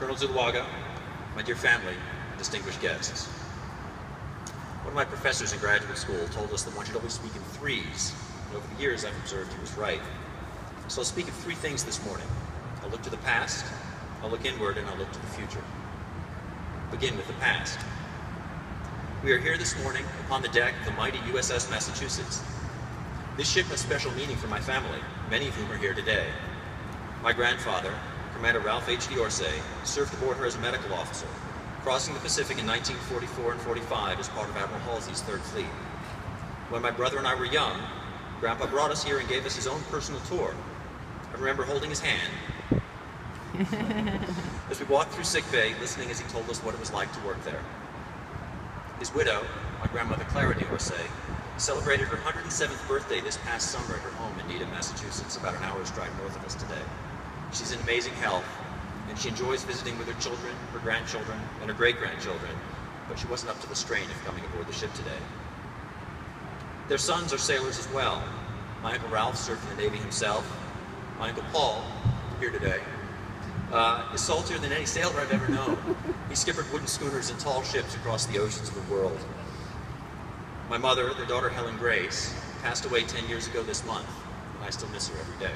Colonel Zuluaga, my dear family, and distinguished guests. One of my professors in graduate school told us that one should always speak in threes, and over the years I've observed he was right. So I'll speak of three things this morning. I'll look to the past, I'll look inward, and I'll look to the future. Begin with the past. We are here this morning upon the deck of the mighty USS Massachusetts. This ship has special meaning for my family, many of whom are here today. My grandfather, Commander Ralph H. D'Orsay, served aboard her as a medical officer, crossing the Pacific in 1944 and 45 as part of Admiral Halsey's Third Fleet. When my brother and I were young, Grandpa brought us here and gave us his own personal tour. I remember holding his hand as we walked through sickbay, listening as he told us what it was like to work there. His widow, my grandmother Clara D'Orsay, celebrated her 107th birthday this past summer at her home in Needham, Massachusetts, about an hour's drive north of us today. She's in amazing health, and she enjoys visiting with her children, her grandchildren, and her great-grandchildren, but she wasn't up to the strain of coming aboard the ship today. Their sons are sailors as well. My Uncle Ralph served in the Navy himself. My Uncle Paul, here today, is saltier than any sailor I've ever known. He skippered wooden schooners and tall ships across the oceans of the world. My mother, their daughter Helen Grace, passed away 10 years ago this month, and I still miss her every day.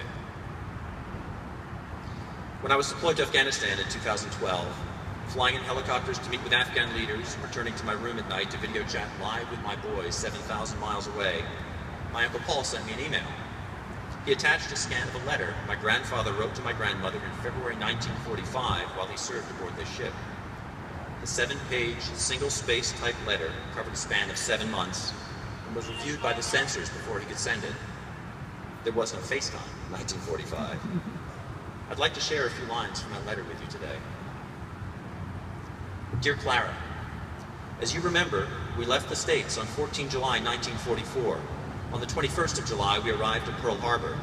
When I was deployed to Afghanistan in 2012, flying in helicopters to meet with Afghan leaders and returning to my room at night to video chat live with my boys 7,000 miles away, my Uncle Paul sent me an email. He attached a scan of a letter my grandfather wrote to my grandmother in February 1945 while he served aboard this ship. The 7-page, single-space type letter covered a span of 7 months and was reviewed by the censors before he could send it. There was no FaceTime in 1945. I'd like to share a few lines from that letter with you today. Dear Clara, as you remember, we left the States on 14 July 1944. On the 21st of July, we arrived at Pearl Harbor.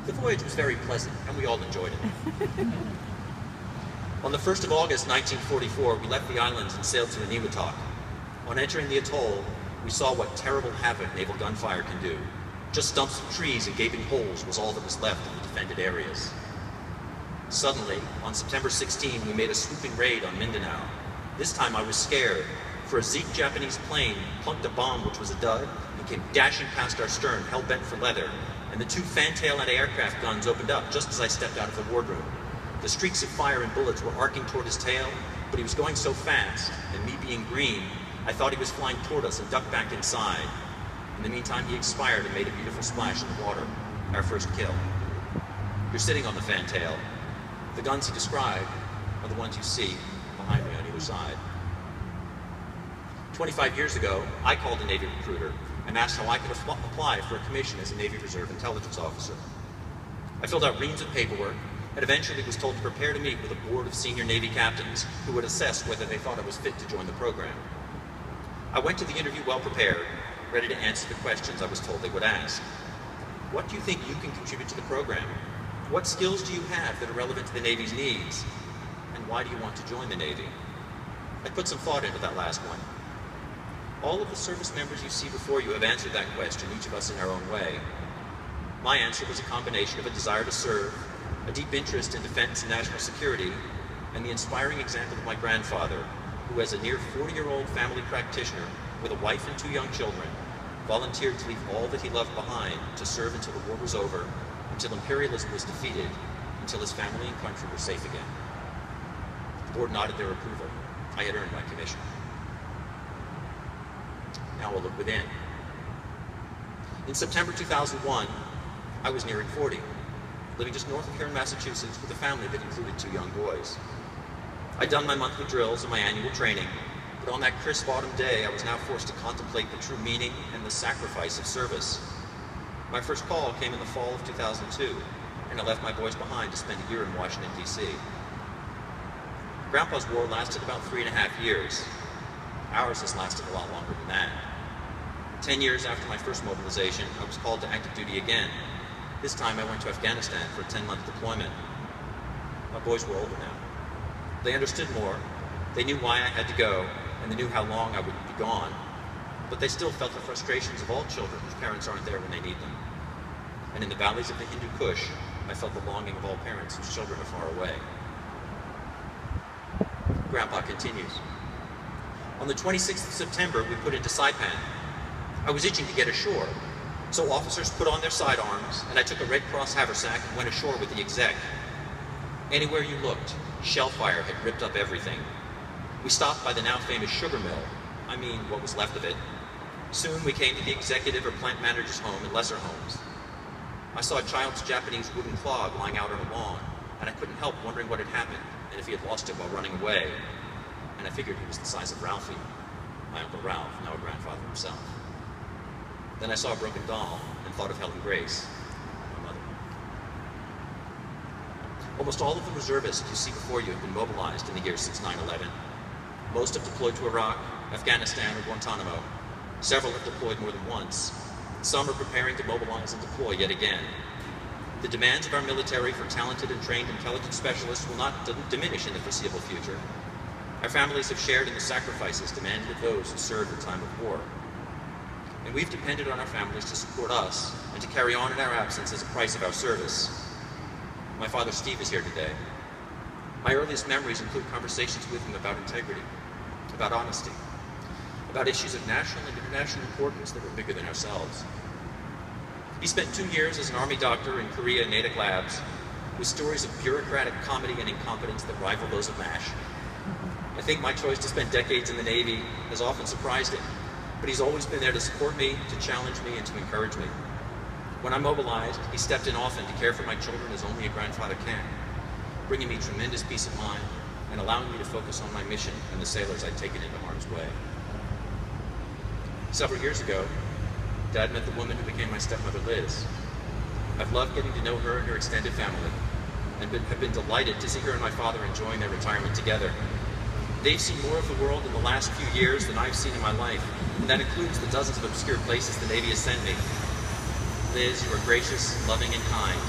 The voyage was very pleasant, and we all enjoyed it. On the 1st of August 1944, we left the islands and sailed to Eniwetok. On entering the atoll, we saw what terrible havoc naval gunfire can do. Just stumps of trees and gaping holes was all that was left in the defended areas. Suddenly, on September 16, we made a swooping raid on Mindanao. This time I was scared, for a Zeke Japanese plane plunked a bomb which was a dud and came dashing past our stern, hell-bent for leather, and the 2 fantail anti-aircraft guns opened up just as I stepped out of the wardroom. The streaks of fire and bullets were arcing toward his tail, but he was going so fast, and me being green, I thought he was flying toward us and ducked back inside. In the meantime, he expired and made a beautiful splash in the water, our first kill. You're sitting on the fantail. The guns he described are the ones you see behind me on either side. 25 years ago, I called a Navy recruiter and asked how I could apply for a commission as a Navy Reserve intelligence officer. I filled out reams of paperwork and eventually was told to prepare to meet with a board of senior Navy captains who would assess whether they thought I was fit to join the program. I went to the interview well prepared, ready to answer the questions I was told they would ask. What do you think you can contribute to the program? What skills do you have that are relevant to the Navy's needs? And why do you want to join the Navy? I put some thought into that last one. All of the service members you see before you have answered that question, each of us in our own way. My answer was a combination of a desire to serve, a deep interest in defense and national security, and the inspiring example of my grandfather, who as a near 40-year-old family practitioner with a wife and 2 young children, volunteered to leave all that he loved behind to serve until the war was over, until imperialism was defeated, until his family and country were safe again. The board nodded their approval. I had earned my commission. Now we'll look within. In September 2001, I was nearing 40, living just north of here in Massachusetts with a family that included 2 young boys. I'd done my monthly drills and my annual training, but on that crisp autumn day, I was now forced to contemplate the true meaning and the sacrifice of service. My first call came in the fall of 2002, and I left my boys behind to spend a year in Washington, D.C. Grandpa's war lasted about 3.5 years. Ours has lasted a lot longer than that. 10 years after my first mobilization, I was called to active duty again. This time I went to Afghanistan for a 10-month deployment. My boys were older now. They understood more, they knew why I had to go, and they knew how long I would be gone. But they still felt the frustrations of all children whose parents aren't there when they need them. And in the valleys of the Hindu Kush, I felt the longing of all parents whose children are far away. Grandpa continues. On the 26th of September, we put into Saipan. I was itching to get ashore, so officers put on their sidearms, and I took a Red Cross haversack and went ashore with the exec. Anywhere you looked, shell fire had ripped up everything. We stopped by the now famous sugar mill. I mean, what was left of it. Soon we came to the executive or plant manager's home and lesser homes. I saw a child's Japanese wooden clog lying out on a lawn, and I couldn't help wondering what had happened and if he had lost it while running away. And I figured he was the size of Ralphie, my Uncle Ralph, now a grandfather himself. Then I saw a broken doll and thought of Helen Grace, my mother. Almost all of the reservists you see before you have been mobilized in the years since 9/11. Most have deployed to Iraq, Afghanistan, or Guantanamo. Several have deployed more than once. Some are preparing to mobilize and deploy yet again. The demands of our military for talented and trained intelligence specialists will not diminish in the foreseeable future. Our families have shared in the sacrifices demanded of those who served in time of war. And we've depended on our families to support us and to carry on in our absence as a price of our service. My father Steve is here today. My earliest memories include conversations with him about integrity, about honesty, about issues of national and international importance that were bigger than ourselves. He spent 2 years as an Army doctor in Korea and Natick labs, with stories of bureaucratic comedy and incompetence that rival those of MASH. I think my choice to spend decades in the Navy has often surprised him, but he's always been there to support me, to challenge me, and to encourage me. When I'm mobilized, he stepped in often to care for my children as only a grandfather can, bringing me tremendous peace of mind and allowing me to focus on my mission and the sailors I'd taken into harm's way. Several years ago, Dad met the woman who became my stepmother, Liz. I've loved getting to know her and her extended family, and have been delighted to see her and my father enjoying their retirement together. They've seen more of the world in the last few years than I've seen in my life, and that includes the dozens of obscure places the Navy has sent me. Liz, you are gracious, loving, and kind,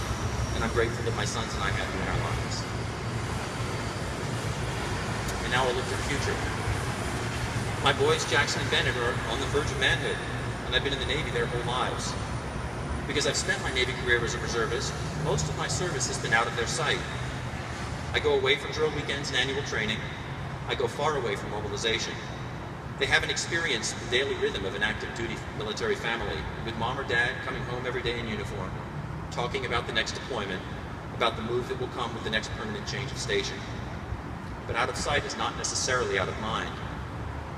and I'm grateful that my sons and I have you in our lives. And now I'll look to the future. My boys, Jackson and Bennett, are on the verge of manhood, and I've been in the Navy their whole lives. Because I've spent my Navy career as a reservist, most of my service has been out of their sight. I go away for drill weekends and annual training. I go far away from mobilization. They haven't experienced the daily rhythm of an active duty military family, with mom or dad coming home every day in uniform, talking about the next deployment, about the move that will come with the next permanent change of station. But out of sight is not necessarily out of mind.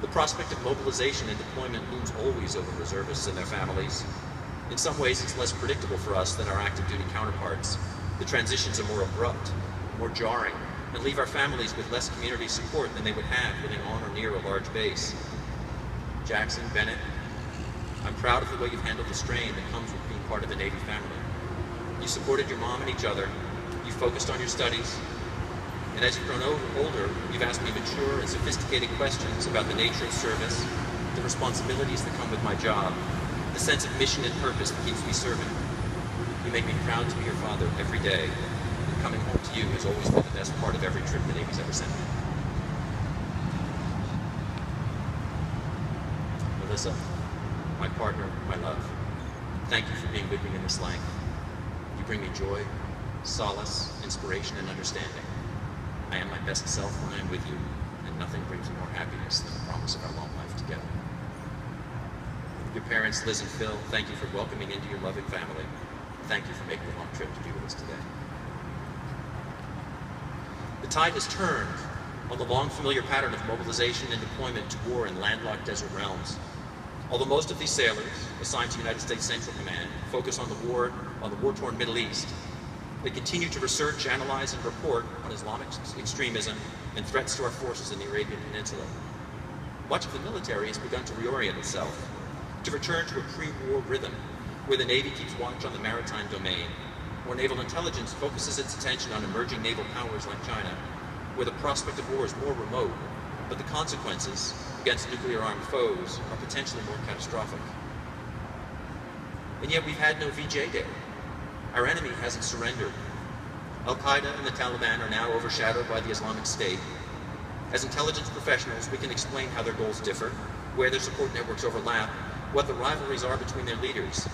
The prospect of mobilization and deployment looms always over reservists and their families. In some ways, it's less predictable for us than our active duty counterparts. The transitions are more abrupt, more jarring, and leave our families with less community support than they would have living on or near a large base. Jackson, Bennett, I'm proud of the way you've handled the strain that comes with being part of the Navy family. You supported your mom and each other, you focused on your studies, and as you've grown older, you've asked me mature and sophisticated questions about the nature of service, the responsibilities that come with my job, the sense of mission and purpose that keeps me serving. You make me proud to be your father every day, and coming home to you has always been the best part of every trip the Navy's ever sent me. Melissa, my partner, my love, thank you for being with me in this life. You bring me joy, solace, inspiration, and understanding. I am my best self when I am with you, and nothing brings me more happiness than the promise of our long life together. Your parents, Liz and Phil, thank you for welcoming into your loving family. Thank you for making the long trip to be with us today. The tide has turned on the long familiar pattern of mobilization and deployment to war in landlocked desert realms. Although most of these sailors, assigned to United States Central Command, focus on the war-torn Middle East, they continue to research, analyze, and report on Islamic extremism and threats to our forces in the Arabian Peninsula. Much of the military has begun to reorient itself, to return to a pre-war rhythm, where the Navy keeps watch on the maritime domain, where naval intelligence focuses its attention on emerging naval powers like China, where the prospect of war is more remote, but the consequences against nuclear-armed foes are potentially more catastrophic. And yet we've had no VJ Day. Our enemy hasn't surrendered. Al-Qaeda and the Taliban are now overshadowed by the Islamic State. As intelligence professionals, we can explain how their goals differ, where their support networks overlap, what the rivalries are between their leaders.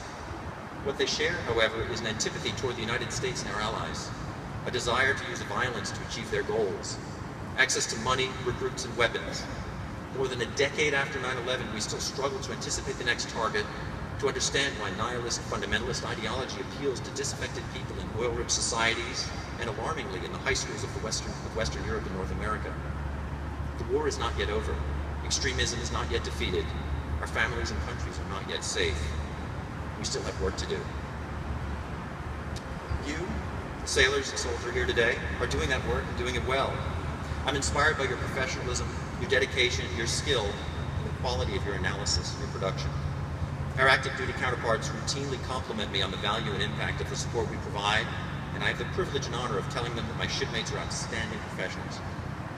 What they share, however, is an antipathy toward the United States and our allies, a desire to use violence to achieve their goals, access to money, recruits, and weapons. More than a decade after 9/11, we still struggle to anticipate the next target, to understand why nihilist fundamentalist ideology appeals to disaffected people in oil-rich societies, and alarmingly in the high schools of Western Europe and North America. The war is not yet over. Extremism is not yet defeated. Our families and countries are not yet safe. We still have work to do. You, the sailors and soldiers here today, are doing that work and doing it well. I'm inspired by your professionalism, your dedication, your skill, and the quality of your analysis and your production. Our active duty counterparts routinely compliment me on the value and impact of the support we provide, and I have the privilege and honor of telling them that my shipmates are outstanding professionals.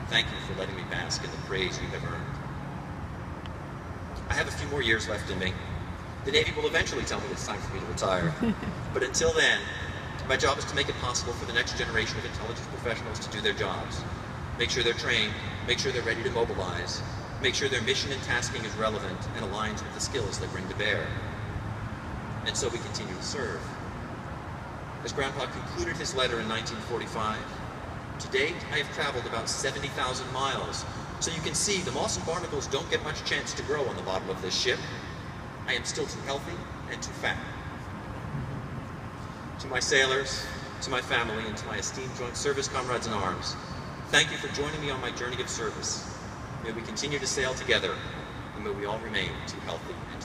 Thank you for letting me bask in the praise you have earned. I have a few more years left in me. The Navy will eventually tell me it's time for me to retire. But until then, my job is to make it possible for the next generation of intelligence professionals to do their jobs. Make sure they're trained, make sure they're ready to mobilize, make sure their mission and tasking is relevant and aligns with the skills they bring to bear. And so we continue to serve. As Grandpa concluded his letter in 1945, to date I have traveled about 70,000 miles, so you can see the moss and barnacles don't get much chance to grow on the bottom of this ship. I am still too healthy and too fat. To my sailors, to my family, and to my esteemed joint service comrades in arms, thank you for joining me on my journey of service. May we continue to sail together, and may we all remain too healthy and